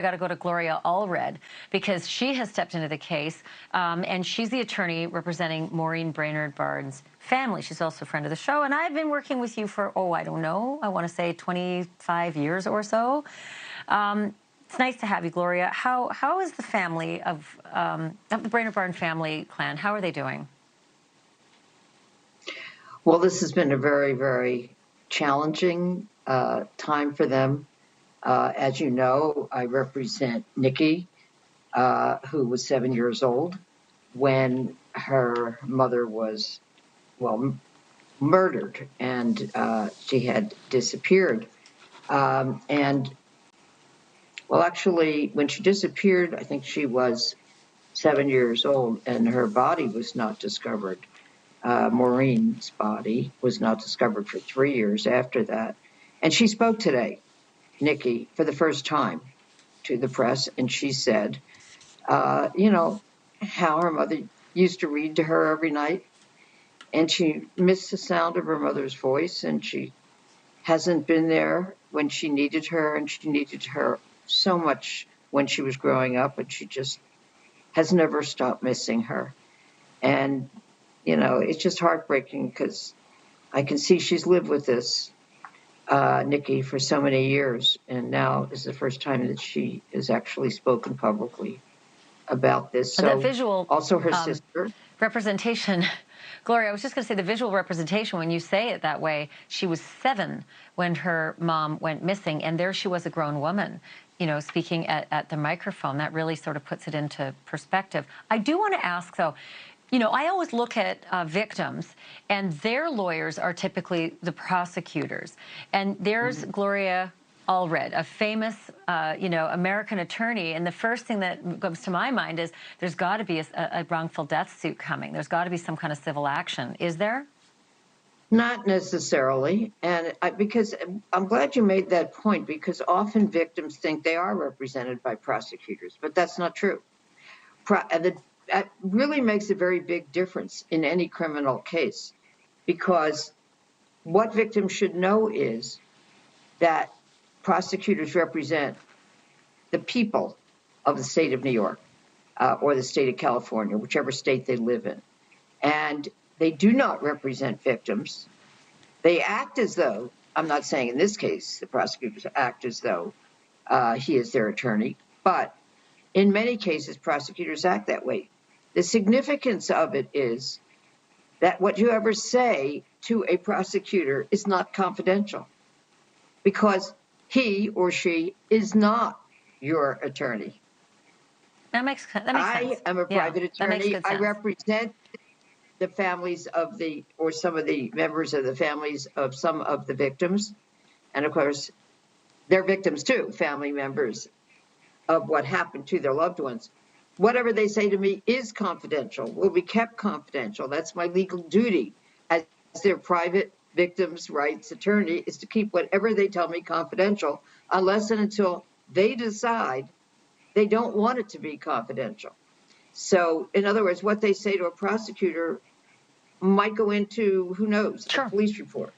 got to go to Gloria Allred because she has stepped into the case, and she's the attorney representing Maureen Brainard-Barnes' family. She's also a friend of the show, and I've been working with you for, I don't know, I want to say 25 years or so. It's nice to have you, Gloria. How is the family of the Brainard-Barnes family clan? How are they doing? Well, this has been a very, very challenging time for them. As you know, I represent Nikki, who was 7 years old when her mother was, murdered, and she had disappeared. Actually, when she disappeared, I think she was 7 years old, and her body was not discovered. Maureen's body was not discovered for 3 years after that. And she spoke today, Nikki, for the first time to the press, and she said, how her mother used to read to her every night, and she missed the sound of her mother's voice, and she hasn't been there when she needed her, and she needed her so much when she was growing up, and she just has never stopped missing her. And it's just heartbreaking because I can see she's lived with this, Nikki, for so many years, and now is the first time that she has actually spoken publicly about this. So that visual, also her sister. Representation, Gloria, I was just going to say the visual representation, when you say it that way, she was 7 when her mom went missing, and there she was, a grown woman, speaking at the microphone. That really sort of puts it into perspective. I do want to ask, though, I always look at victims, and their lawyers are typically the prosecutors. And there's Gloria Allred, a famous, American attorney. And the first thing that comes to my mind is there's got to be a wrongful death suit coming. There's got to be some kind of civil action. Is there? Not necessarily. And because I'm glad you made that point, because often victims think they are represented by prosecutors, but that's not true. That really makes a very big difference in any criminal case, because what victims should know is that prosecutors represent the people of the state of New York or the state of California, whichever state they live in. And they do not represent victims. They act as though, I'm not saying in this case the prosecutors act as though he is their attorney, but in many cases prosecutors act that way. The significance of it is that what you ever say to a prosecutor is not confidential, because he or she is not your attorney. That makes sense. I am a private attorney. I represent the families of some of the members of the families of some of the victims. And of course, they're victims too, family members of what happened to their loved ones. Whatever they say to me is confidential, will be kept confidential. That's my legal duty as their private victims' rights attorney, is to keep whatever they tell me confidential, unless and until they decide they don't want it to be confidential. So, in other words, what they say to a prosecutor might go into, who knows, a police report.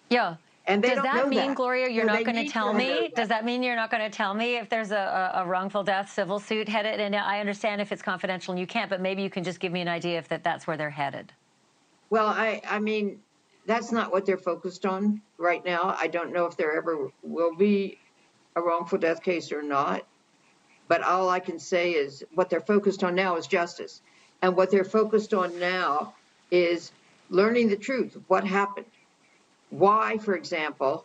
Yeah. And they Does that mean, Gloria, you're not going to tell me? Does that mean you're not going to tell me if there's a wrongful death civil suit headed? And I understand if it's confidential and you can't, but maybe you can just give me an idea if that's where they're headed. Well, I mean, that's not what they're focused on right now. I don't know if there ever will be a wrongful death case or not. But all I can say is what they're focused on now is justice. And what they're focused on now is learning the truth of what happened. Why, for example,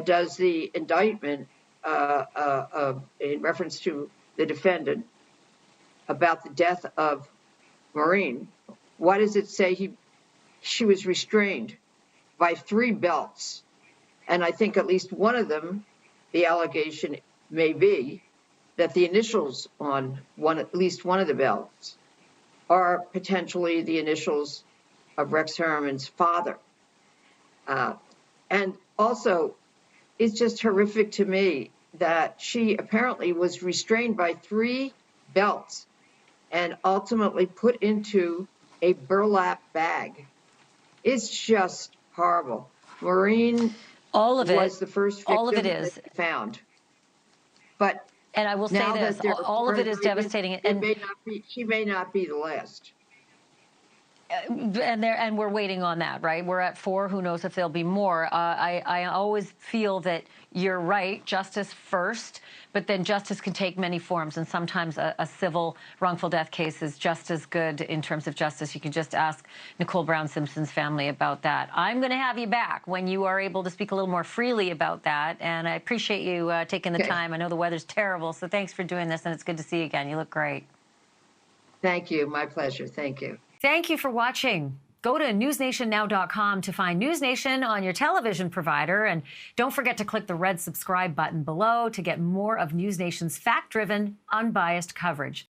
does the indictment in reference to the defendant about the death of Maureen, why does it say she was restrained by 3 belts? And I think at least one of them, the allegation may be that the initials on at least one of the belts are potentially the initials of Rex Heuermann's father. And also, it's just horrific to me that she apparently was restrained by 3 belts and ultimately put into a burlap bag. It's just horrible. Maureen was the first victim that they found. But And I will say Now this, that there all of it is devastating. And she may not be the last. and we're waiting on that, right? We're at 4. Who knows if there'll be more? I always feel that you're right, justice first, but then justice can take many forms, and sometimes a civil wrongful death case is just as good in terms of justice. You can just ask Nicole Brown Simpson's family about that. I'm going to have you back when you are able to speak a little more freely about that, and I appreciate you taking the time. I know the weather's terrible, so thanks for doing this, and it's good to see you again. You look great. Thank you. My pleasure. Thank you. Thank you for watching. Go to newsnationnow.com to find NewsNation on your television provider. And don't forget to click the red subscribe button below to get more of NewsNation's fact-driven, unbiased coverage.